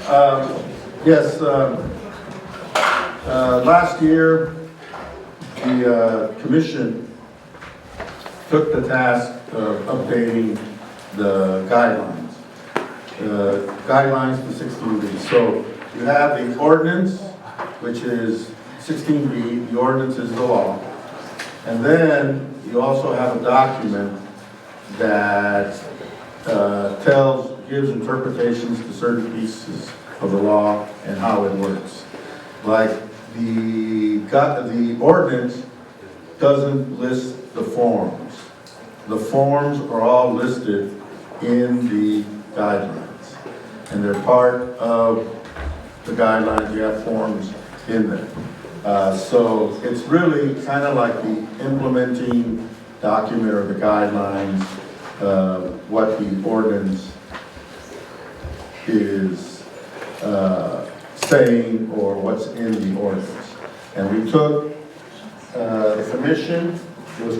Yes, last year, the commission took the task of updating the guidelines. Guidelines for 16B. So you have the ordinance, which is 16B, the ordinance is the law. And then you also have a document that gives interpretations to certain pieces of the law and how it works. Like the ordinance doesn't list the forms. The forms are all listed in the guidelines. And they're part of the guidelines, you have forms in there. So it's really kind of like the implementing document or the guidelines, what the ordinance is saying or what's in the ordinance. And we took the commission, it was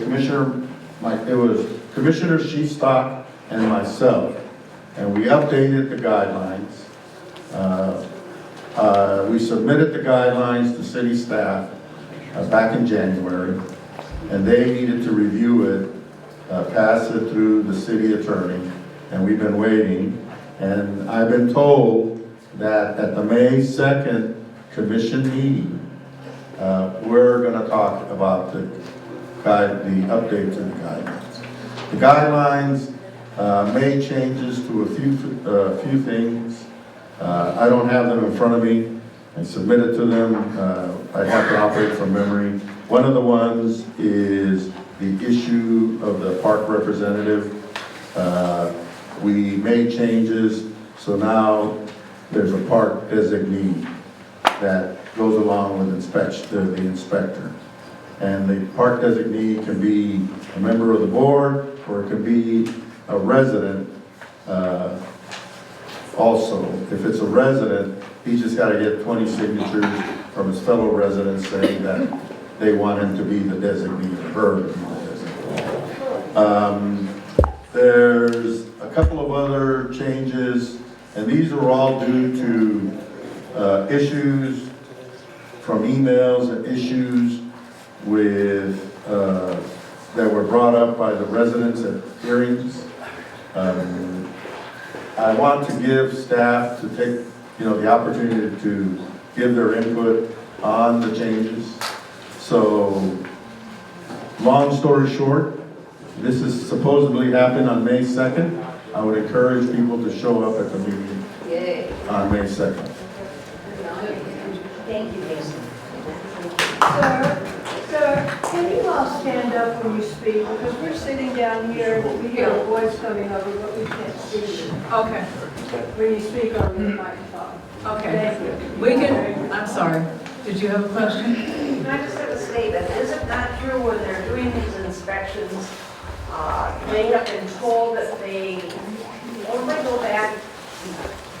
Commissioner Sheestock and myself, and we updated the guidelines. We submitted the guidelines to city staff back in January, and they needed to review it, pass it through the city attorney, and we've been waiting. And I've been told that at the May 2nd commission meeting, we're going to talk about the update to the guidelines. The guidelines made changes to a few things. I don't have them in front of me. I submitted to them. I have to operate from memory. One of the ones is the issue of the park representative. We made changes, so now there's a park designee that goes along with the inspector. And the park designee can be a member of the board, or it can be a resident also. If it's a resident, he's just got to get 20 signatures from his fellow residents saying that they want him to be the designee, or her to be the designee. There's a couple of other changes, and these are all due to issues from emails and issues with that were brought up by the residents at hearings. I want to give staff to take, the opportunity to give their input on the changes. So, long story short, this is supposedly happened on May 2nd. I would encourage people to show up at the meeting on May 2nd. Thank you, Jason. Sir, can you all stand up when you speak? Because we're sitting down here, we hear a voice coming over, but we can't see you. Okay, When you speak over the microphone. okay. Thank you. We can, I'm sorry. Did you have a question? Can I just have a statement? Is it not true when they're doing these inspections, they have been told that they only go back,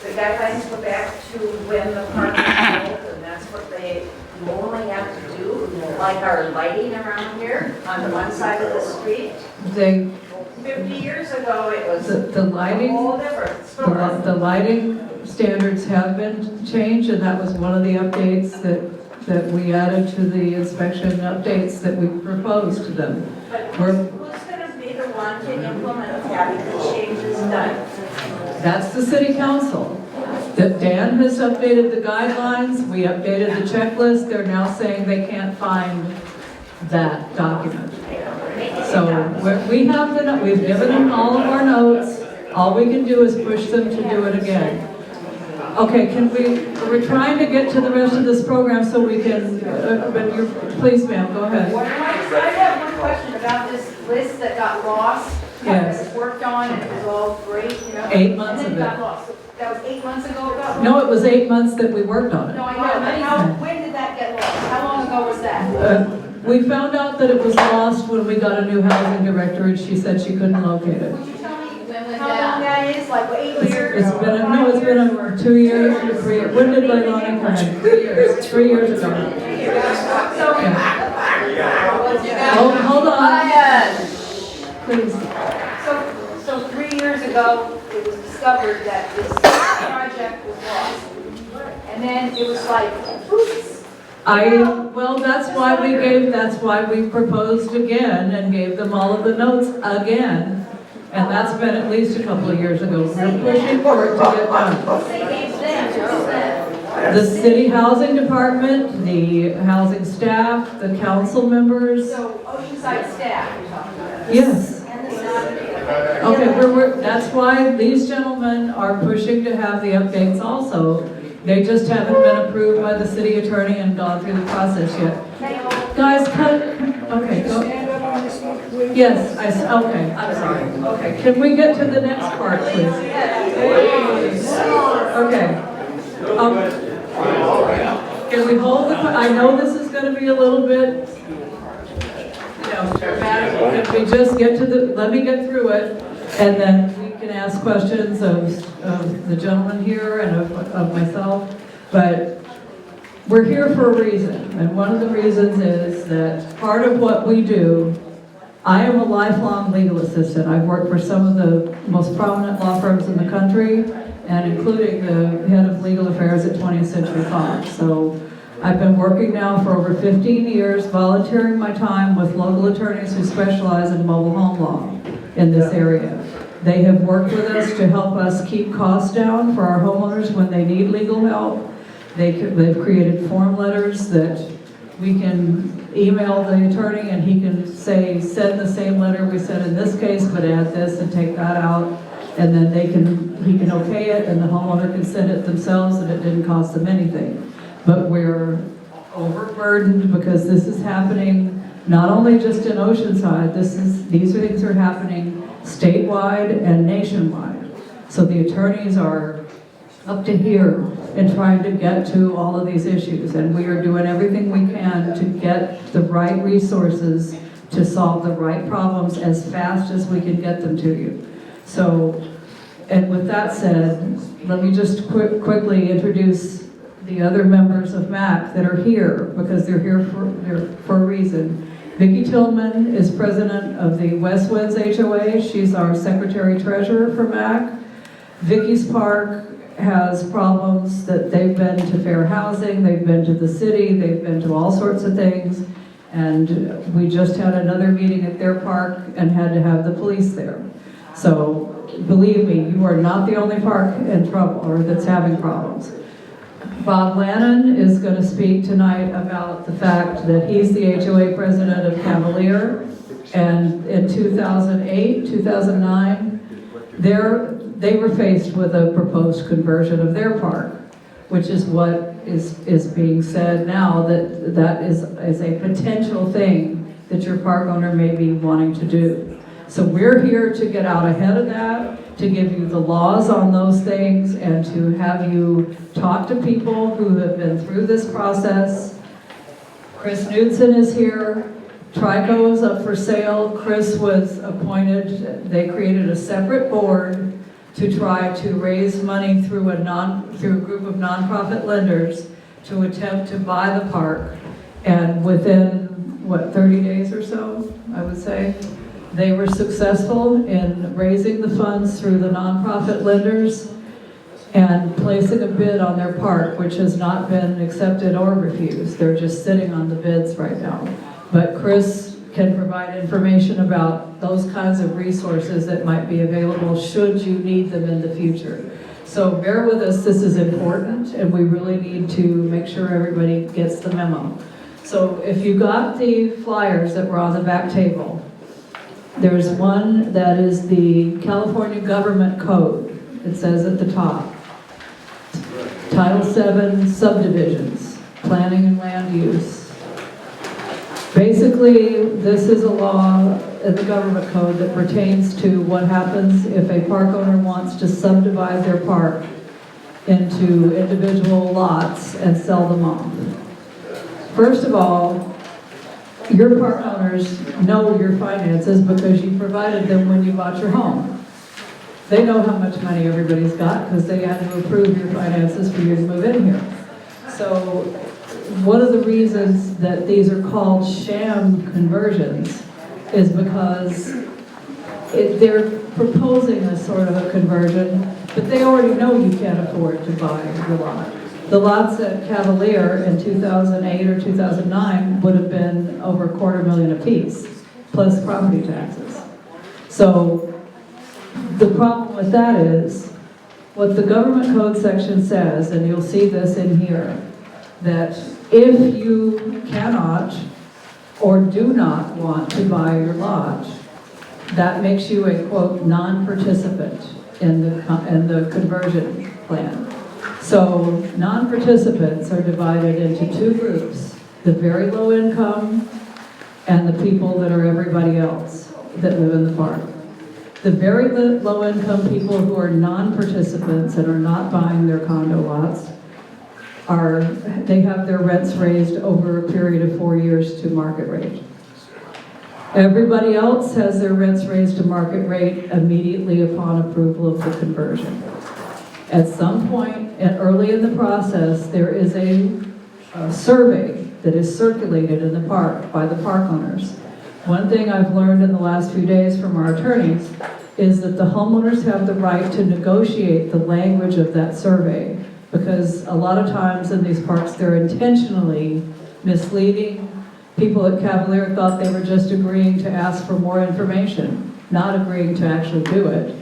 the guidelines go back to when the park was built, and that's what they only have to do, like our lighting around here on the one side of the street? They, 50 years ago, it was the a lighting, whole different story. the lighting standards have been changed, and that was one of the updates that we added to the inspection updates that we proposed to them. But who's going to be the one to implement having the changes done? That's the city council. Dan has updated the guidelines, we updated the checklist, they're now saying they can't find that document. So we've given them all of our notes, all we can do is push them to do it again. Okay, we're trying to get to the rest of this program so we can, please ma'am, go ahead. I have one question about this list that got lost. Yes. That was worked on and it was all great, 8 months and of then got it. lost. That was 8 months ago it got lost? No, it was 8 months that we worked on it. No, I know, but when did that get lost? How long ago was that? We found out that it was lost when we got a new housing director and she said she couldn't locate it. Would you tell me how long that is, like 8 years? It's been, no, it's been 2 years or 3 years. When did Leilani come in? 3 years. 3 years ago. Yeah. Hold on. Please. So 3 years ago, it was discovered that this project check was lost. And then it was like, oops. Well, that's why we proposed again and gave them all of the notes again. And that's been at least a couple of years ago. We're pushing for it to get done. They gave them, who's them? The city housing department, the housing staff, the council members. So Oceanside staff you're talking about. Yes. And the city. Okay, that's why these gentlemen are pushing to have the updates also. They just haven't been approved by the city attorney and gone through the process yet. Guys, cut, okay, go. Yes, okay, I'm sorry. Okay, can we get to the next part, please? Okay. Can we hold I know this is going to be a little bit, dramatic. Can we just get to let me get through it, and then we can ask questions of the gentleman here and of myself. But we're here for a reason, and one of the reasons is that part of what we do, I am a lifelong legal assistant. I've worked for some of the most prominent law firms in the country, and including the head of legal affairs at 20th Century Fox. So I've been working now for over 15 years, volunteering my time with local attorneys who specialize in mobile home law in this area. They have worked with us to help us keep costs down for our homeowners when they need legal help. They've created form letters that we can email the attorney and he can say, send the same letter we sent in this case, but add this and take that out. And then he can okay it and the homeowner can send it themselves and it didn't cost them anything. But we're overburdened because this is happening not only just in Oceanside, these things are happening statewide and nationwide. So the attorneys are up to here in trying to get to all of these issues, and we are doing everything we can to get the right resources to solve the right problems as fast as we can get them to you. So, and with that said, let me just quickly introduce the other members of MAC that are here, because they're here for a reason. Vicki Tillman is president of the West Winds HOA. She's our secretary-treasurer for MAC. Vicky's Park has problems that they've been to fair housing, they've been to the city, they've been to all sorts of things. And we just had another meeting at their park and had to have the police there. So believe me, you are not the only park in trouble or that's having problems. Bob Lannon is going to speak tonight about the fact that he's the HOA president of Cavalier, and in 2008, 2009, they were faced with a proposed conversion of their park, which is what is being said now, that is a potential thing that your park owner may be wanting to do. So we're here to get out ahead of that, to give you the laws on those things, and to have you talk to people who have been through this process. Chris Knudsen is here. Trico is up for sale. Chris was appointed, they created a separate board to try to raise money through a group of nonprofit lenders to attempt to buy the park. And within, 30 days or so, I would say, they were successful in raising the funds through the nonprofit lenders and placing a bid on their park, which has not been accepted or refused. They're just sitting on the bids right now. But Chris can provide information about those kinds of resources that might be available should you need them in the future. So bear with us, this is important, and we really need to make sure everybody gets the memo. So if you got the flyers that were on the back table, there's one that is the California Government Code. It says at the top, Title VII subdivisions, planning and land use. Basically, this is a law in the government code that pertains to what happens if a park owner wants to subdivide their park into individual lots and sell them off. First of all, your park owners know your finances because you provided them when you bought your home. They know how much money everybody's got because they had to approve your finances for you to move in here. So one of the reasons that these are called sham conversions is because they're proposing a sort of a conversion, but they already know you can't afford to buy the lot. The lots at Cavalier in 2008 or 2009 would have been over $250,000 apiece, plus property taxes. So the problem with that is, what the government code section says, and you'll see this in here, that if you cannot or do not want to buy your lot, that makes you a, quote, non-participant in the conversion plan. So non-participants are divided into two groups, the very low income and the people that are everybody else that live in the park. The very low income people who are non-participants and are not buying their condo lots they have their rents raised over a period of 4 years to market rate. Everybody else has their rents raised to market rate immediately upon approval of the conversion. At some point, early in the process, there is a survey that is circulated in the park by the park owners. One thing I've learned in the last few days from our attorneys is that the homeowners have the right to negotiate the language of that survey, because a lot of times in these parks, they're intentionally misleading. People at Cavalier thought they were just agreeing to ask for more information, not agreeing to actually do it.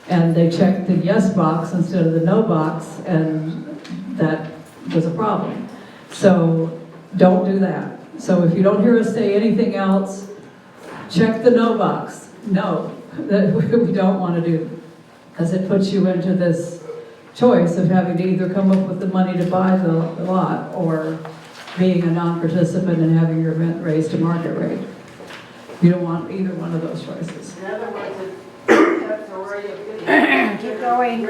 And they checked the yes box instead of the no box, and that was a problem. So don't do that. So if you don't hear us say anything else, check the no box. No, that we don't want to do, because it puts you into this choice of having to either come up with the money to buy the lot or being a non-participant and having your rent raised to market rate. You don't want either one of those choices. In other words, that's already a good. Keep going.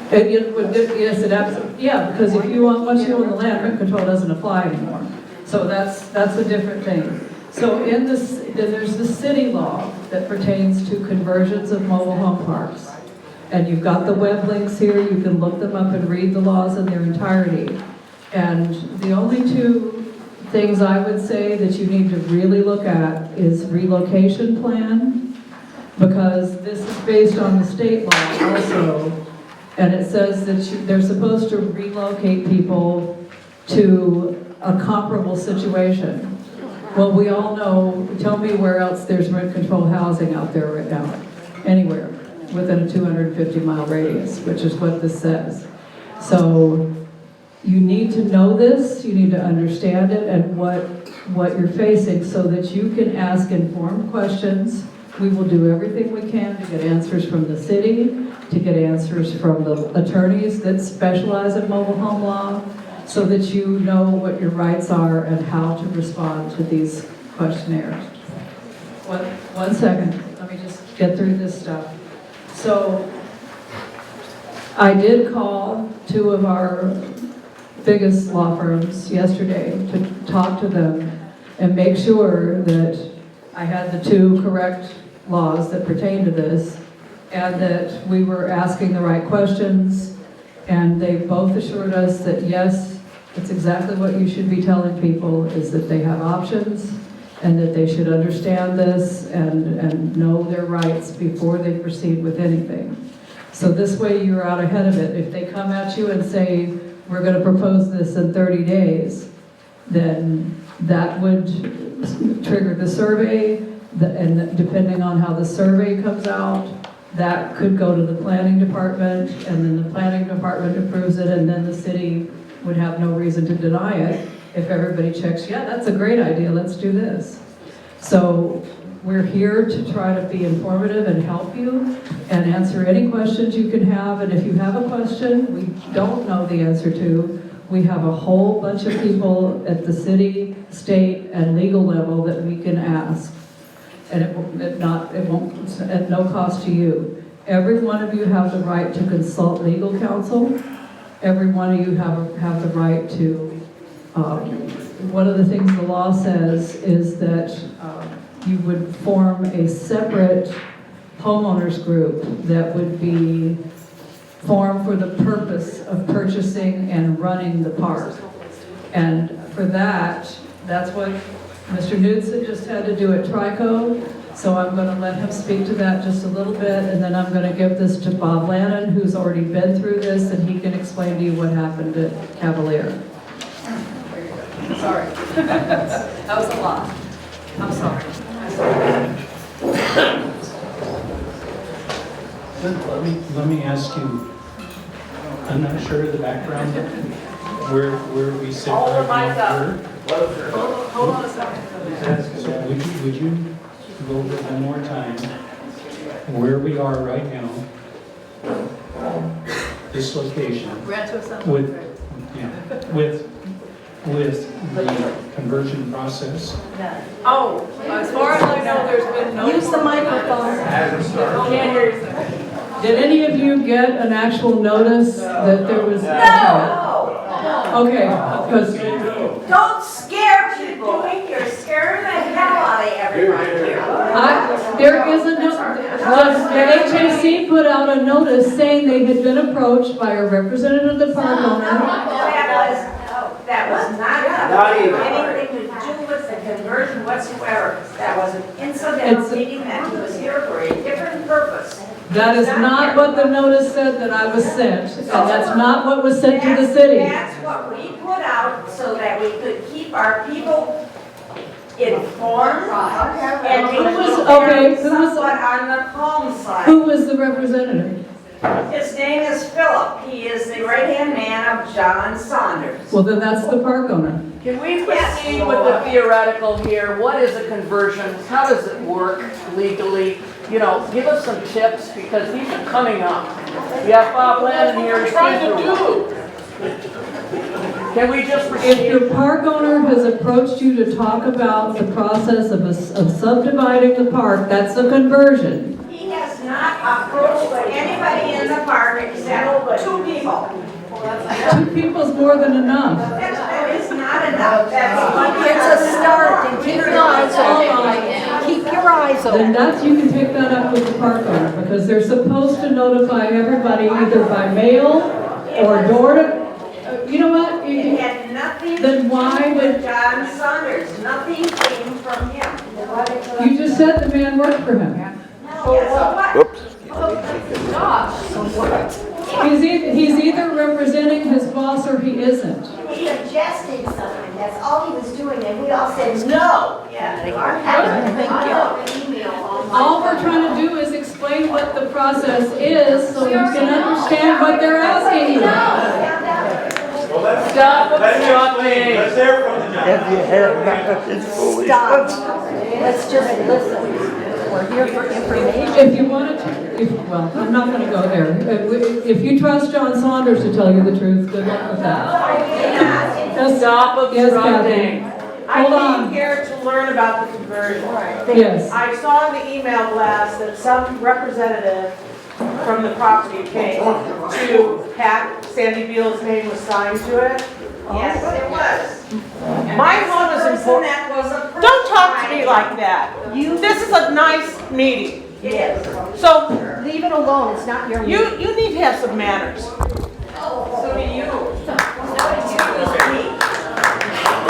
Yes, it absolutely, yeah, because if you want, once you own the land, rent control doesn't apply anymore. So that's a different thing. So in this, there's the city law that pertains to conversions of mobile home parks. And you've got the web links here, you can look them up and read the laws in their entirety. And the only two things I would say that you need to really look at is relocation plan, because this is based on the state law also. And it says that they're supposed to relocate people to a comparable situation. Well, we all know, tell me where else there's rent control housing out there right now. Anywhere within a 250-mile radius, which is what this says. So you need to know this, you need to understand it and what you're facing so that you can ask informed questions. We will do everything we can to get answers from the city, to get answers from the attorneys that specialize in mobile home law, so that you know what your rights are and how to respond to these questionnaires. One second, let me just get through this stuff. So I did call two of our biggest law firms yesterday to talk to them and make sure that I had the two correct laws that pertain to this and that we were asking the right questions, and they both assured us that yes, it's exactly what you should be telling people, is that they have options and that they should understand this and know their rights before they proceed with anything. So this way you're out ahead of it. If they come at you and say, we're going to propose this in 30 days, then that would trigger the survey, and depending on how the survey comes out, that could go to the planning department, and then the planning department approves it, and then the city would have no reason to deny it if everybody checks, yeah, that's a great idea, let's do this. So we're here to try to be informative and help you and answer any questions you can have. And if you have a question we don't know the answer to, we have a whole bunch of people at the city, state, and legal level that we can ask. And it won't at no cost to you. Every one of you have the right to consult legal counsel. Every one of you have the right to, one of the things the law says is that you would form a separate homeowners group that would be formed for the purpose of purchasing and running the park. And for that, that's what Mr. Knudsen just had to do at Trico. So I'm going to let him speak to that just a little bit, and then I'm going to give this to Bob Lannon, who's already been through this, and he can explain to you what happened at Cavalier. Sorry. That was a lot. I'm sorry. Let me ask you, I'm not sure of the background, where we sit Hold the right mic now. up. Hold on a second. So would you go over one more time where we are right now, this location, Ran to a sentence. with the conversion process? Oh, as far as I know, there's been no. Use the microphone. Can't hear you. Did any of you get an actual notice that there was? No! Okay, because Don't scare people. You're scaring the hell out of everyone here. there is a the HAC put out a notice saying they had been approached by a representative of the park owner. That was not anything to do with the conversion whatsoever. That was an incidental meeting that he was here for a different purpose. That is not what the notice said that I was sent, and that's not what was sent to the city. That's what we put out so that we could keep our people informed and Who was- keep okay, them who was- somewhat on the calm side. Who was the representative? His name is Philip. He is the right-hand man of John Saunders. Well, then that's the park owner. Can we proceed with the theoretical here? What is a conversion? How does it work legally? You know, give us some tips because these are coming up. We have Bob Lannon here. He's trying to do. Can we just If proceed? your park owner has approached you to talk about the process of subdividing the park, that's a conversion. He has not approached anybody in the park except two people. 2 people's more than enough. That is not enough. That's It's a start, and keep your eyes open. Keep your eyes Then open. you can take that up with the park owner, because they're supposed to notify everybody either by mail or door to, you know what? It had nothing to Then do why with would, John Saunders. Nothing came from him. you just said the man worked for him. Yes, what? He's either representing his boss or he isn't. He suggested something, that's all he was doing, and we all said no. All we're trying to do is explain what the process is so you can understand what they're asking you. Stop obstructing. Stop. Let's just listen. We're here for information. If you wanted to, well, I'm not going to go there. If you trust John Saunders to tell you the truth, good luck with that. Just Stop Yes, obstructing. I Hold came on. here to learn about the conversion. Yes. I saw in the email blast that some representative from the property came to Pat Sandy Beal's name was signed to it. Yes, it was. My home is important. That was a Don't talk to me like that. This is a nice meeting. It is. So Leave it alone, it's not your meeting. you need to have some manners. So do you. Excuse me.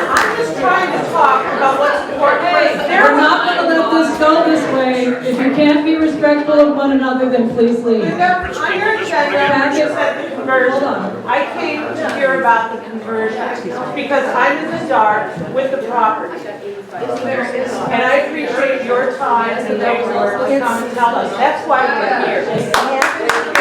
I'm just trying to talk about what's important. We're not going to let this go this way. If you can't be respectful of one another, then please leave. On your agenda, you said the conversion. Hold on. I came to hear about the conversion because I'm in the dark with the property. And I appreciate your time and labor to come and tell us. That's why we're here.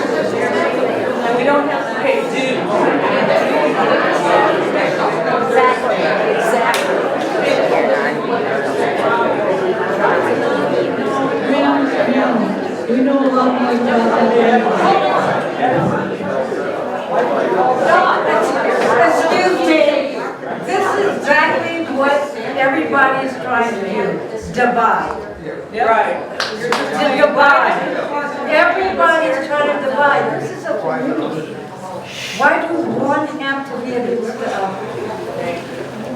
And we don't have to pay dues. Ma'am, we know a lot more about that. Excuse me, this is exactly what everybody's trying to do, divide. Right. To divide. Everybody's trying to divide. This is a community. Why do one have to be against the other?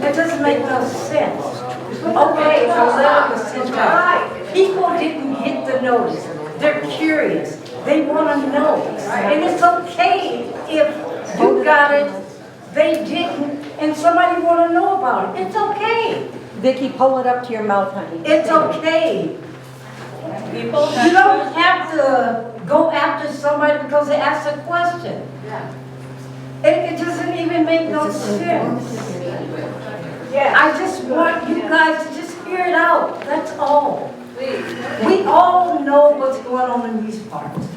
It doesn't make no sense. Okay, so let us sit down. People didn't get the notice. They're curious. They want to know. And it's okay if you got it, they didn't, and somebody want to know about it. It's okay. Vicki, pull it up to your mouth, honey. It's okay. You don't have to go after somebody because they asked a question. It doesn't even make no sense. I just want you guys to just hear it out. That's all. We all know what's going on in these parts.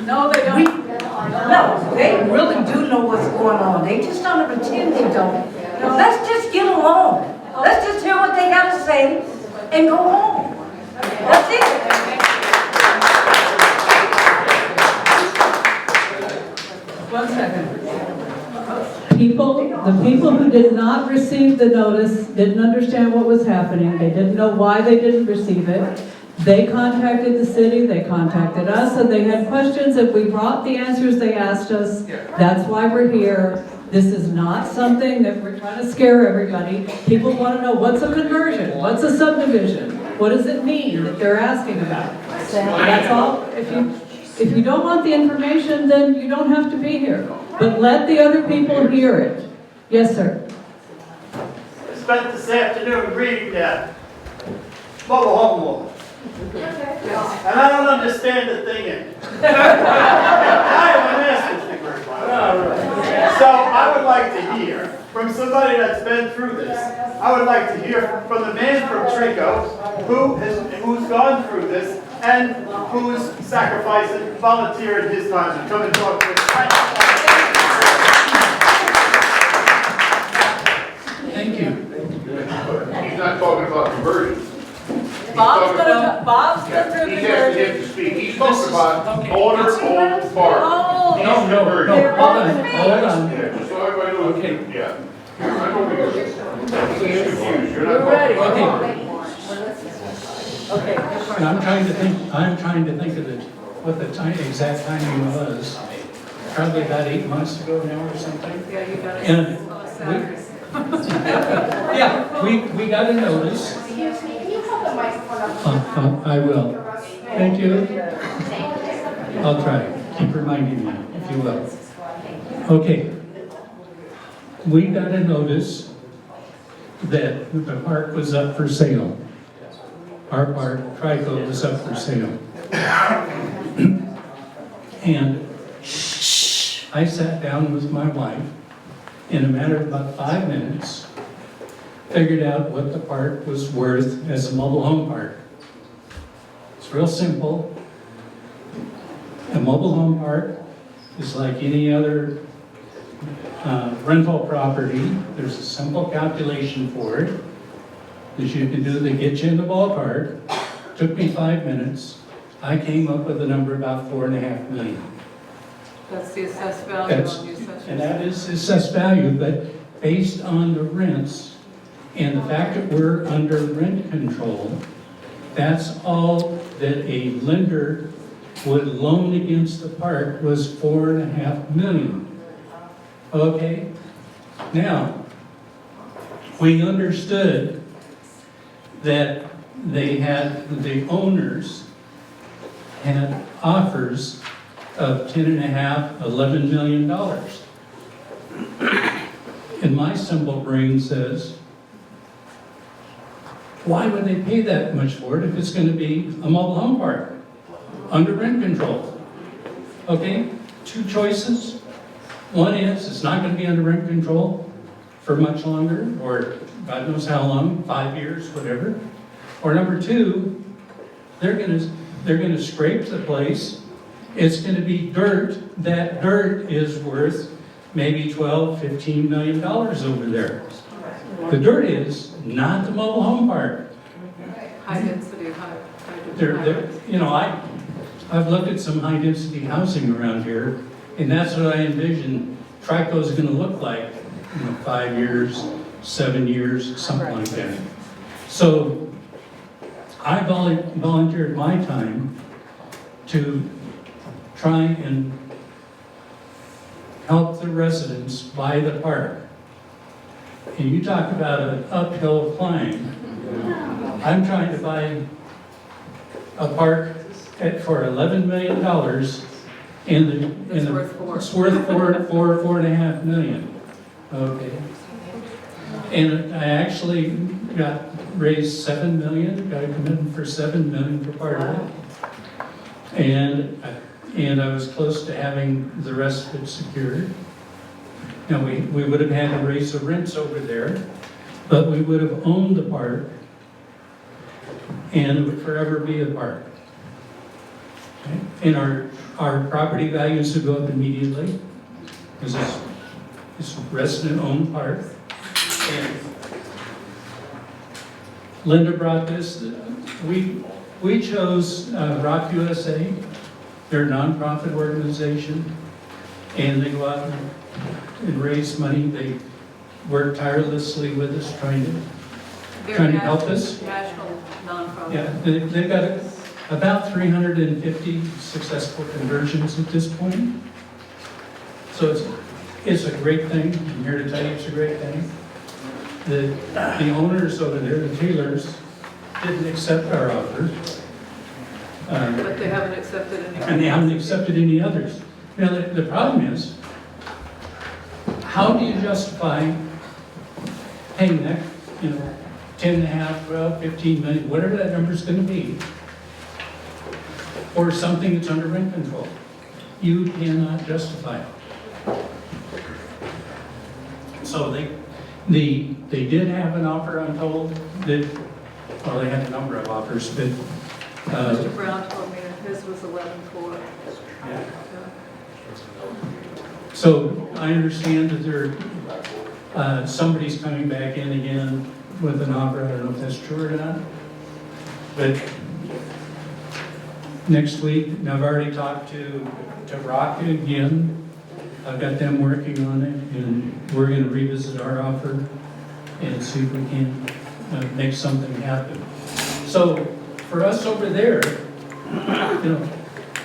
No, they We, don't. no, they really do know what's going on. They just don't pretend they don't. Let's just get along. Let's just hear what they got to say and go home. That's it. One second. The people who did not receive the notice didn't understand what was happening. They didn't know why they didn't receive it. They contacted the city, they contacted us, and they had questions. If we brought the answers they asked us, that's why we're here. This is not something that we're trying to scare everybody. People want to know, what's a conversion? What's a subdivision? What does it mean that they're asking about? That's all. If you don't want the information, then you don't have to be here. But let the other people hear it. Yes, sir. I spent this afternoon reading that mobile home law. And I don't understand the thing in it. I have a master's degree. So I would like to hear from somebody that's been through this. I would like to hear from the man from Trico who's gone through this and who's sacrificing, volunteering his time to come and talk to us. Thank you. He's not talking about conversions. Bob's gonna do He's asking conversion. him to speak. He's talking about Okay. owner-owned park. Oh. No, hold on. Yeah, just so everybody knows. Okay. Yeah. I know because he's confused. You're not We're ready. talking about Okay. And I'm trying to think of what the exact timing was. Probably about 8 months ago now or something. Yeah, you got it. And we got a notice. Excuse me, can you hold the microphone up? I will. Thank you. I'll try. Keep reminding me, if you will. Okay. We got a notice that the park was up for sale. Our park, Trico, was up for sale. And I sat down with my wife, in a matter of about 5 minutes, figured out what the park was worth as a mobile home park. It's real simple. A mobile home park is like any other rental property. There's a simple calculation for it that you can do that gets you in the ballpark. Took me 5 minutes. I came up with a number about $4.5 million. That's the assessed value That's, on the assessment. and that is assessed value, but based on the rents and the fact that we're under rent control, that's all that a lender would loan against the park was $4.5 million. Okay? Now, we understood that the owners had offers of $10.5, $11 million. And my simple brain says, why would they pay that much for it if it's going to be a mobile home park under rent control? Okay, 2 choices. One is it's not going to be under rent control for much longer, or God knows how long, 5 years, whatever. Or number 2, they're going to scrape the place. It's going to be dirt. That dirt is worth maybe $12, $15 million over there. The dirt is, not the mobile home park. High density, high They're, you know, I've looked at some high density housing around here, and that's what I envision Trico's going to look like, 5 years, 7 years, something like that. So I volunteered my time to try and help the residents buy the park. And you talk about an uphill climb. I'm trying to buy a park for $11 million, It's worth four. it's worth four and a half million. Okay. And I actually raised 7 million, got a commitment for 7 million for part of it. And I was close to having the rest of it secured. Now, we would have had to raise the rents over there, but we would have owned the park, and it would forever be a park. Okay? And our property values would go up immediately, because it's a resident-owned park. And Linda brought this, we chose Rock USA, they're a nonprofit organization, and they go out and raise money. They work tirelessly with us, trying to help us. National nonprofit. Yeah, they've got about 350 successful conversions at this point. So it's a great thing. I'm here to tell you it's a great thing. The owners over there, the Taylors, didn't accept our offer. But they haven't accepted any. And they haven't accepted any others. Now, the problem is, how do you justify paying that, 10 and a half, 12, 15 million, whatever that number's gonna be, for something that's under rent control? You cannot justify it. So they did have an offer, I'm told, they had a number of offers, but Mr. Brown told me that his was 11.4. yeah. So I understand that somebody's coming back in again with an offer. I don't know if that's true or not. But next week, and I've already talked to Rock again. I've got them working on it, and we're going to revisit our offer and see if we can make something happen. So for us over there,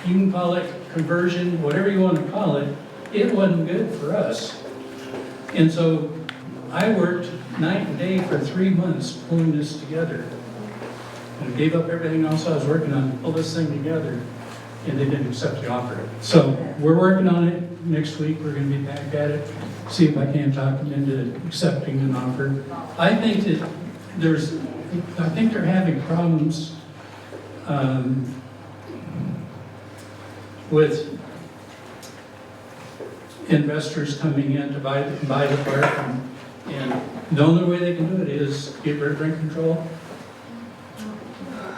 you can call it conversion, whatever you want to call it. It wasn't good for us. And so I worked night and day for 3 months pulling this together. And gave up everything else I was working on to pull this thing together, and they didn't accept the offer. So we're working on it. Next week we're going to be back at it, see if I can talk them into accepting an offer. I think that they're having problems with investors coming in to buy the park, and the only way they can do it is get rid of rent control,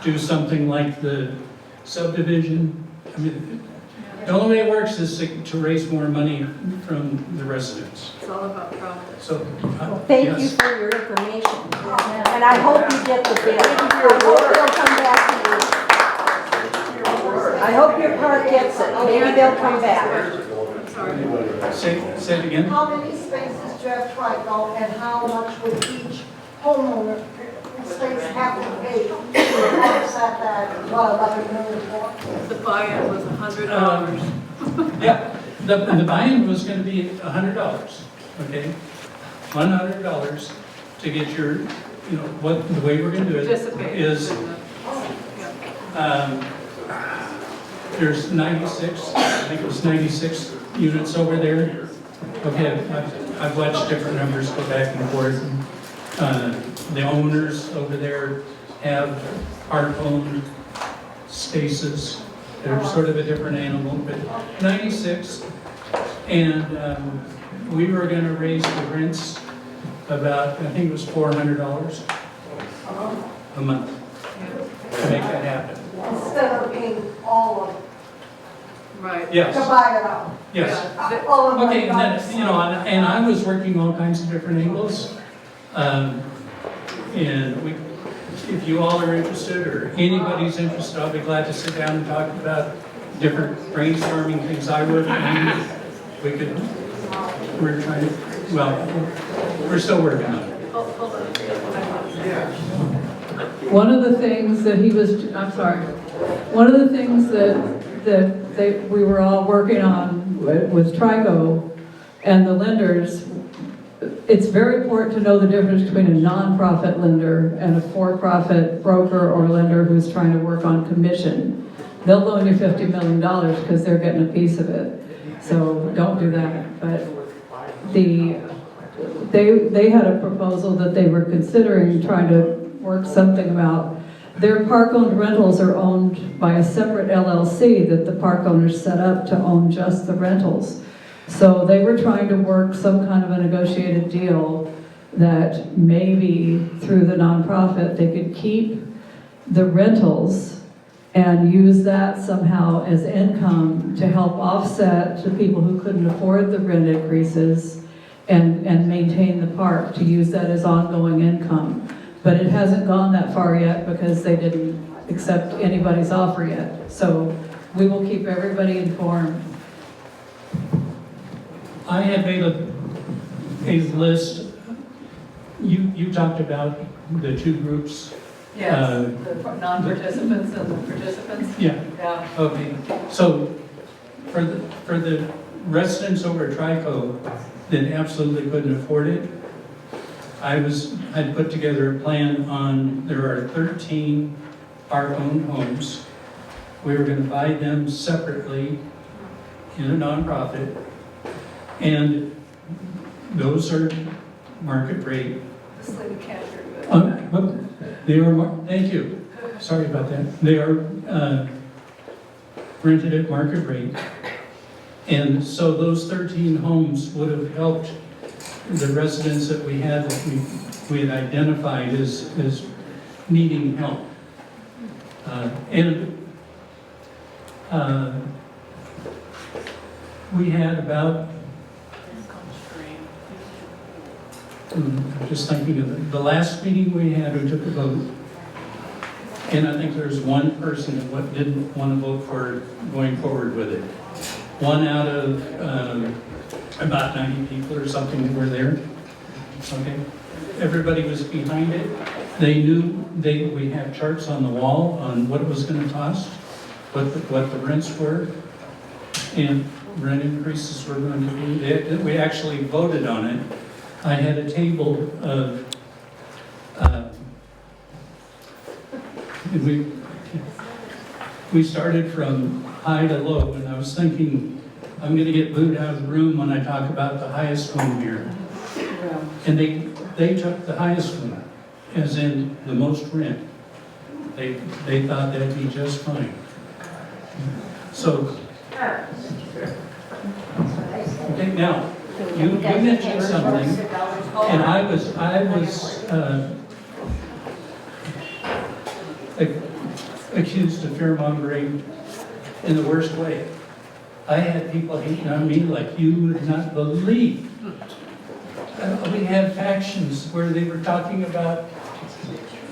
do something like the subdivision. I mean, the only way it works is to raise more money from the residents. It's all about profit. So, Thank you yes. for your information. And I hope you get the bid. I hope they'll come back to you. I hope your park gets it. Maybe they'll come back. I'm sorry. Say it again. How many spaces do you have Trico, and how much would each homeowner space have to pay to offset that, $11 million for? The buy-in was $100. Yeah, the buy-in was going to be $100, okay? $100 to get your, the way we're going to do it Participate. is, there's 96, I think it was 96 units over there. Okay, I've watched different numbers go back and forth. The owners over there have park-owned spaces. They're sort of a different animal, but 96. And we were going to raise the rents about, I think it was $400 a month to make that happen. Instead of paying all of it, Right. Yes. to buy it out. Yes. All of Okay, it. and then, and I was working all kinds of different angles. And if you all are interested, or anybody's interested, I'll be glad to sit down and talk about different brainstorming things I would. We're trying to, we're still working on it. Hold on. One of the things that one of the things that we were all working on with Trico and the lenders, it's very important to know the difference between a nonprofit lender and a for-profit broker or lender who's trying to work on commission. they'll loan you $50 million because they're getting a piece of it. So don't do that. But they had a proposal that they were considering trying to work something about. Their park-owned rentals are owned by a separate LLC that the park owners set up to own just the rentals. So they were trying to work some kind of a negotiated deal that maybe through the nonprofit, they could keep the rentals and use that somehow as income to help offset the people who couldn't afford the rent increases and maintain the park, to use that as ongoing income. But it hasn't gone that far yet because they didn't accept anybody's offer yet. So we will keep everybody informed. I have made a list. You talked about the two groups. Yes, the non-participants and the participants. Yeah. Yeah. Okay. So for the residents over Trico that absolutely couldn't afford it, I'd put together a plan on, there are 13 park-owned homes. We were going to buy them separately in a nonprofit, and those are market rate. This lady can't hear you. They are, thank you, sorry about that. They are rented at market rate. And so those 13 homes would have helped the residents that we had we had identified as needing help. We had about, I'm just thinking of the last meeting we had, we took a vote. And I think there's one person that didn't want to vote for going forward with it. One out of about 90 people or something that were there. Okay. Everybody was behind it. They knew we had charts on the wall on what it was going to cost, what the rents were, and rent increases were going to be. We actually voted on it. I had a table of we started from high to low, and I was thinking, I'm going to get booed out of the room when I talk about the highest one here. And they took the highest one, as in the most rent. They thought that'd be just fine. So, okay, now, you mentioned something, and I was accused of fear-mongering in the worst way. I had people hating on me like you would not believe. We had factions where they were talking about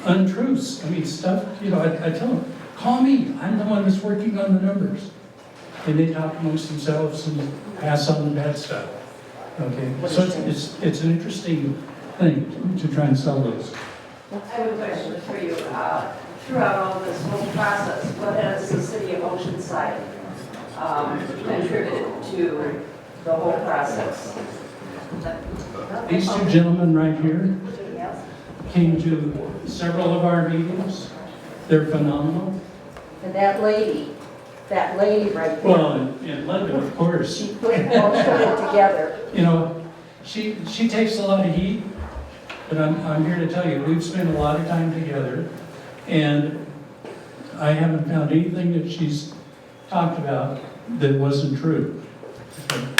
untruths. I mean, stuff, I tell them, call me. I'm the one that's working on the numbers. And they talk amongst themselves and pass on the bad stuff. Okay, so it's an interesting thing to try and sell those. I have a question for you. Throughout all this whole process, what has the city of Oceanside contributed to the whole process? These two gentlemen right here came to several of our meetings. They're phenomenal. And that lady right there. Well, in London, of course. She put it together. She takes a lot of heat, but I'm here to tell you, we've spent a lot of time together, and I haven't found anything that she's talked about that wasn't true. Doesn't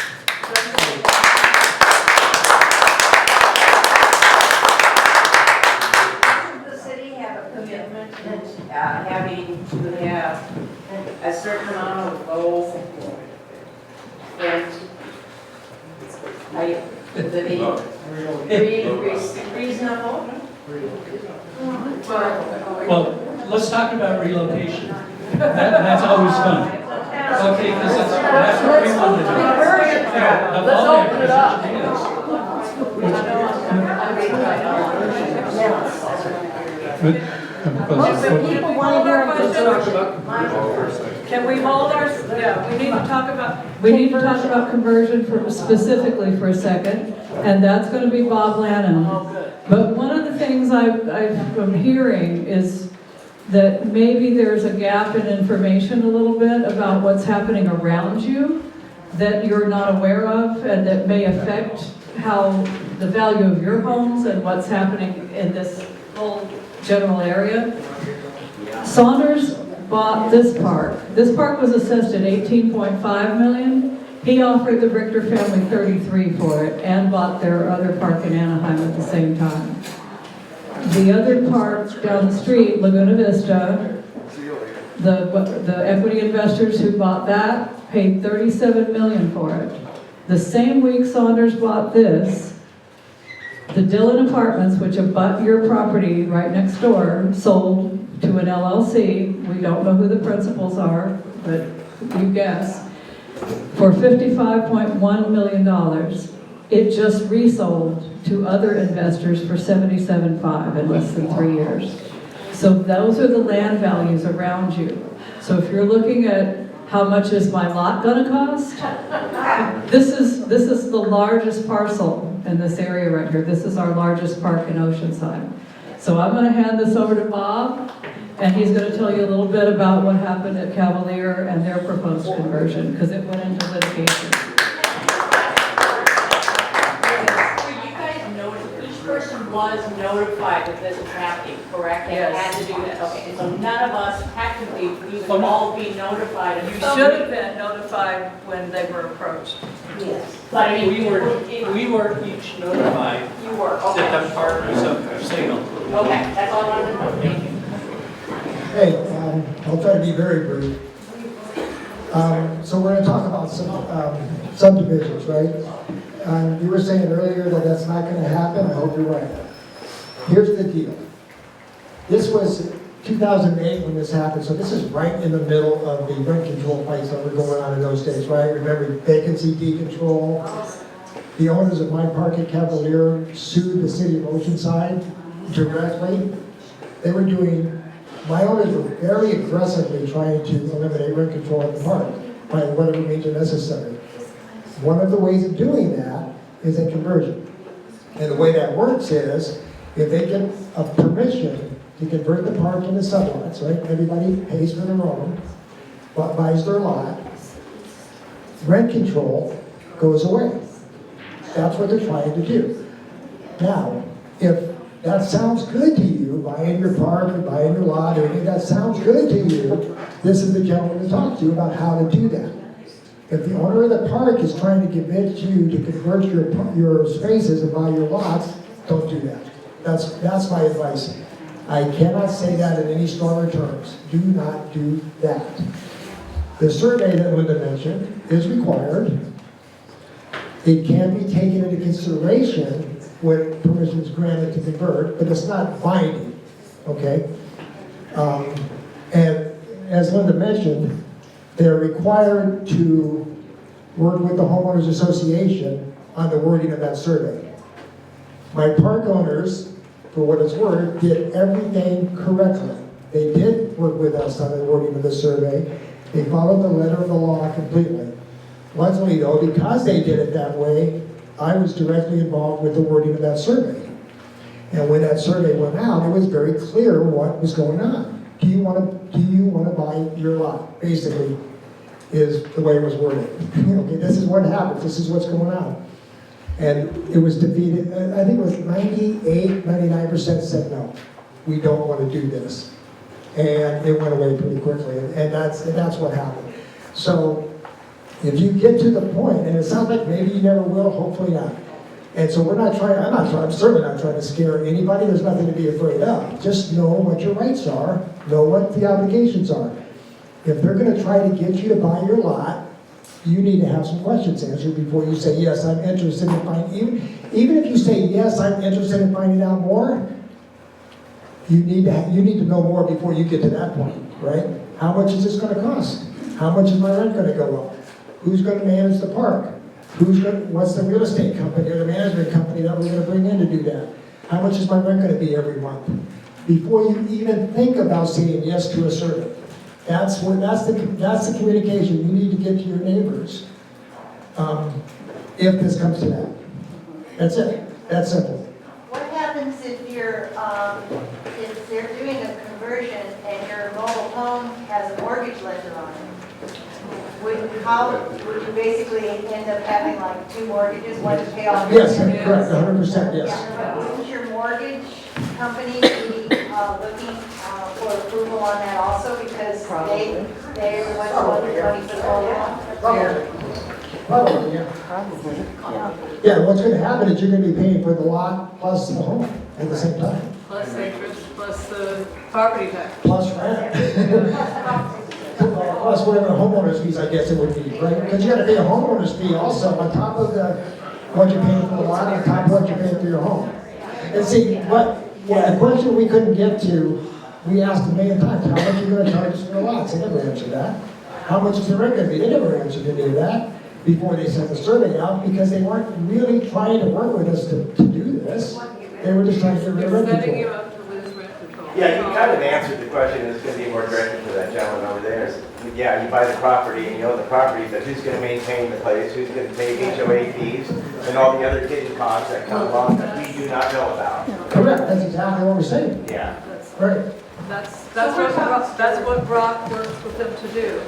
the city have a commitment having to have a certain amount of low rent? Would it be reasonable? Well, let's talk about relocation. That's always fun. Okay, because that's what we want to do. Let's open it up. People want to hear conversion. Can we hold our, we need to talk about conversion specifically for a second, and that's going to be Bob Lanham. But one of the things I'm hearing is that maybe there's a gap in information a little bit about what's happening around you that you're not aware of and that may affect how the value of your homes and what's happening in this whole general area. Saunders bought this park. This park was assessed at $18.5 million. He offered the Richter family $33 for it and bought their other park in Anaheim at the same time. The other park down the street, Laguna Vista, the equity investors who bought that paid $37 million for it. The same week Saunders bought this, the Dillon Apartments, which abut your property right next door, sold to an LLC. We don't know who the principals are, but you guess, for $55.1 million. It just resold to other investors for $77.5 in less than 3 years. So those are the land values around you. So if you're looking at how much is my lot gonna cost, this is the largest parcel in this area right here. This is our largest park in Oceanside. So I'm gonna hand this over to Bob, and he's gonna tell you a little bit about what happened at Cavalier and their proposed conversion, because it went into litigation. Person was notified that this was happening, correct? They Yes. had to do that, okay, and so none of us technically even all be notified. You should have been notified when they were approached. Yes. But I mean, We were each notified You were, that okay. the partners of our sale. Okay, that's all I wanted to know, thank you. Hey, I'll try to be very brief. So we're going to talk about some subdivisions, right? You were saying earlier that that's not going to happen. I hope you're right. Here's the deal. This was 2008 when this happened, so this is right in the middle of the rent control fights that were going on in those days, right? Remember vacancy decontrol? The owners of my park at Cavalier sued the city of Oceanside directly. They were doing, my owners were very aggressively trying to eliminate rent control at the park by whatever means are necessary. One of the ways of doing that is a conversion. And the way that works is, if they get a permission to convert the park into sublots, right? Everybody pays for their own, but buys their lot, rent control goes away. That's what they're trying to do. Now, if that sounds good to you, buying your park or buying your lot, or if that sounds good to you, this is the gentleman to talk to about how to do that. If the owner of the park is trying to convince you to convert your spaces and buy your lots, don't do that. That's my advice. I cannot say that in any stronger terms. Do not do that. The survey that Linda mentioned is required. It can be taken into consideration when permission is granted to convert, but it's not binding, okay? And as Linda mentioned, they're required to work with the homeowners association on the wording of that survey. My park owners, for what it's worth, did everything correctly. They did work with us on the wording of the survey. They followed the letter of the law completely. Luckily though, because they did it that way, I was directly involved with the wording of that survey. And when that survey went out, it was very clear what was going on. Do you want to buy your lot? Basically, is the way it was worded. Okay, this is what happens. This is what's going on. And it was defeated. I think it was 99% said no. We don't want to do this. And it went away pretty quickly. And that's what happened. So if you get to the point, and it sounds like maybe you never will, hopefully not. And so I'm certainly not trying to scare anybody. There's nothing to be afraid of. Just know what your rights are, know what the obligations are. If they're going to try to get you to buy your lot, you need to have some questions answered before you say, yes, I'm interested in finding, even if you say, yes, I'm interested in finding out more, you need to know more before you get to that point, right? How much is this going to cost? How much is my rent going to go up? Who's going to manage the park? What's the real estate company or the management company that we're going to bring in to do that? How much is my rent going to be every month? Before you even think about saying yes to a survey. That's the communication you need to get to your neighbors. If this comes to that. That's it. That's simple. What happens if you're, if they're doing a conversion conversion and your mobile home has a mortgage lender on it, would you basically end up having like two mortgages, one to pay off? Yes, correct, 100%, yes. Yeah, but wouldn't your mortgage company be looking for approval on that also, because they're the ones who own the money for the whole loan? Probably, yeah. Yeah, what's gonna happen is you're gonna be paying for the lot plus the home at the same time, Plus interest, plus the property tax. plus rent. Plus whatever homeowner's fees, I guess it would be, right? Because you gotta pay a homeowner's fee also on top of what you're paying for the lot, on top of what you're paying for your home. And see, a question we couldn't get to, we asked a million times, how much are you gonna charge us for the lots? They never answered that. How much is the rent gonna be? They never answered any of that before they sent the survey out, because they weren't really trying to work with us to do this. They were just trying to get rid of rent Setting you control. up to lose rent control. Yeah, you kind of answered the question. It's going to be more directed to that gentleman over there. Yeah, you buy the property and you own the property, but who's going to maintain the place? Who's going to pay HOA fees and all the other hidden costs that come along that we do not know about? Correct, that's exactly what we're saying. Yeah. Right. That's what Brock works with them to do.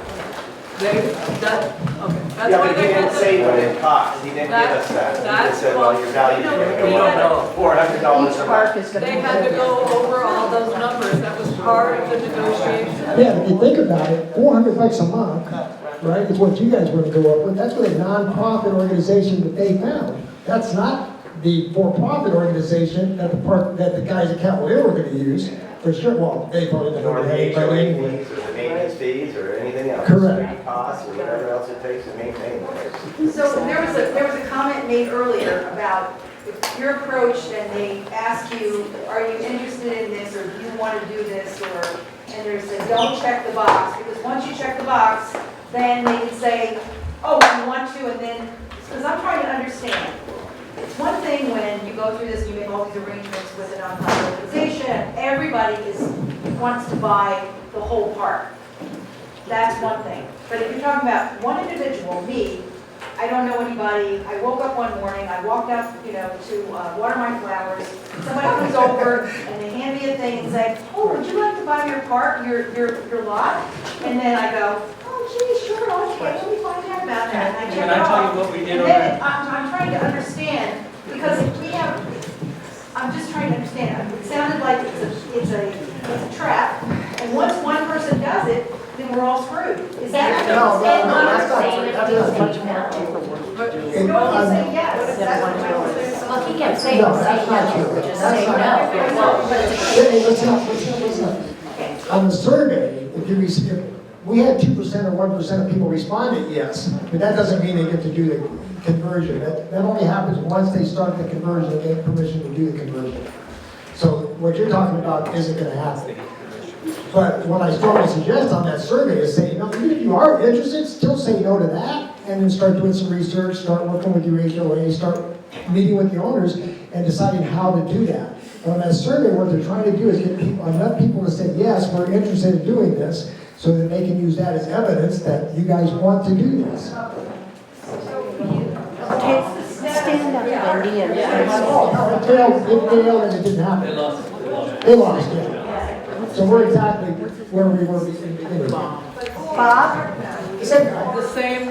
That's Yeah, why but he they didn't had say what the, it cost. He didn't give us that. He That's just said, well, your value is going to go up $400 Each a park month. is gonna they be had to different. go over all those numbers. That was part of the negotiation. Yeah, if you think about it, $400 a month, right, is what you guys were gonna go up with. That's with a nonprofit organization that they found. That's not the for-profit organization that the guys at Capitol Hill were gonna use, for sure. Well, they probably didn't Or know the that, but HOA anyway. fees, or the maintenance fees, or anything else. Correct. Costs, or whatever else it takes to maintain the place. So there was a comment made earlier about if you're approached and they ask you, are you interested in this, or do you want to do this, and there's a don't check the box, because once you check the box, then they can say, oh, you want to, and then, because I'm trying to understand. It's one thing when you go through this, you make all these arrangements with a nonprofit organization, everybody wants to buy the whole park. That's one thing. But if you're talking about one individual, me, I don't know anybody, I woke up one morning, I walked out, to water my flowers, somebody comes over and they hand me a thing and say, oh, would you like to buy your park, your lot? And then I go, oh, gee, sure, okay, let me find out about that. And I check Can it I tell off. you what we did And on then that? I'm trying to understand, because if we have, I'm just trying to understand, it sounded like it's a trap, and once one person does it, then we're all screwed. Is that? No, that's not true. That's not true. You only say yes, that's what I'm saying. Well, he kept saying, No, that's not say true. no, just That's say not no. Hey, listen. On the survey, we had 2% or 1% of people responded yes, but that doesn't mean they get to do the conversion. That only happens once they start the conversion and get permission to do the conversion. So what you're talking about isn't gonna happen. But what I strongly suggest on that survey is say, even if you are interested, still say no to that, and then start doing some research, start working with your HOA, start meeting with the owners, and deciding how to do that. And on that survey, what they're trying to do is get enough people to say, yes, we're interested in doing this, so that they can use that as evidence that you guys want to do this. Stand up, Wendy, and Oh, no, it failed and it didn't happen. They lost, yeah. So we're exactly where we were in the beginning. Bob, The same guy. The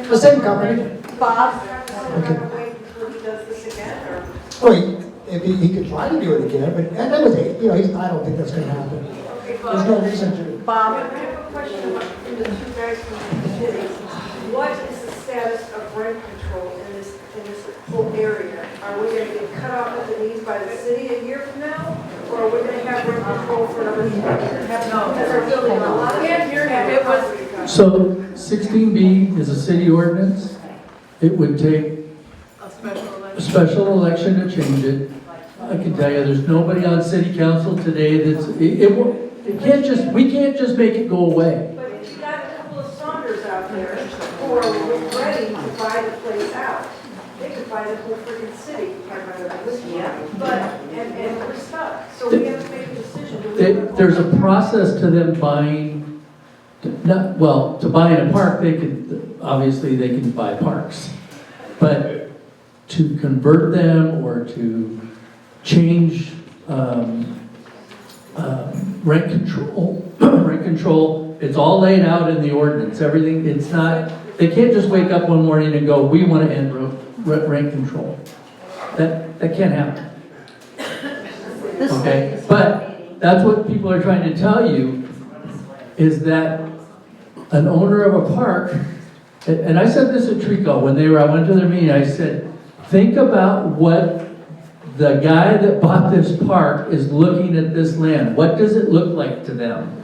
The same company. Bob, Well, if he could try to do it again, but that was it. I don't think that's gonna happen. There's no reason to. Bob, I have a question about the two guys from the city. What is the status of rent control in this whole area? Are we going to get cut off at the knees by the city a year from now? Or are we going to have rent control for another 10 years? No. Because we're building a lot of. It was So 16B is a city ordinance. It would take a special a election. special election to change it. I can tell you, there's nobody on city council today we can't just make it go away. But you got a couple of Saunders out there who are ready to buy the place out. They could buy the whole freaking city, I'd rather than this one. But, and we're stuck. So we have to make a decision. Do we wanna- There's a process to them buying, to buy in a park, obviously they can buy parks. But to convert them or to change rent control, rent control, it's all laid out in the ordinance, everything, it's not, they can't just wake up one morning and go, we want to end rent control. That can't happen. Okay, but that's what people are trying to tell you, is that an owner of a park, and I said this at Trico, when I went to their meeting, I said, think about what the guy that bought this park is looking at this land. What does it look like to them?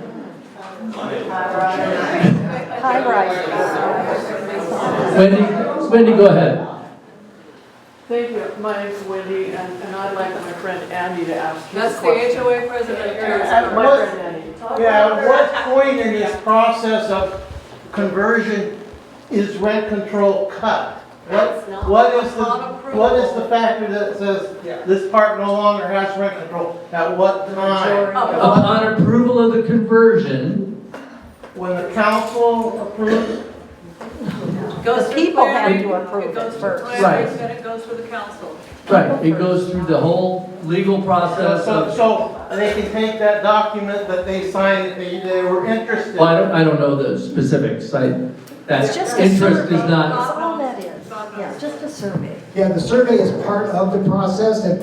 High rise. Wendy, go ahead. Thank you. My name's Wendy, and I'd like my friend Andy to ask you a That's the question. HOA president. My friend Andy. Yeah, at what point in this process of conversion is rent control cut? What is the factor that says this park no longer has rent control? At what time? Upon approval of the conversion, When the council approves? The people have to approve It it goes through first. Right. planning, then it goes for the council. right, it goes through the whole legal process of, So they can take that document that they signed, that they were interested in. well, I don't know the specifics, that It's just a interest survey. is not, That's all that is. Yeah, it's just a survey. Yeah, the survey is part of the process and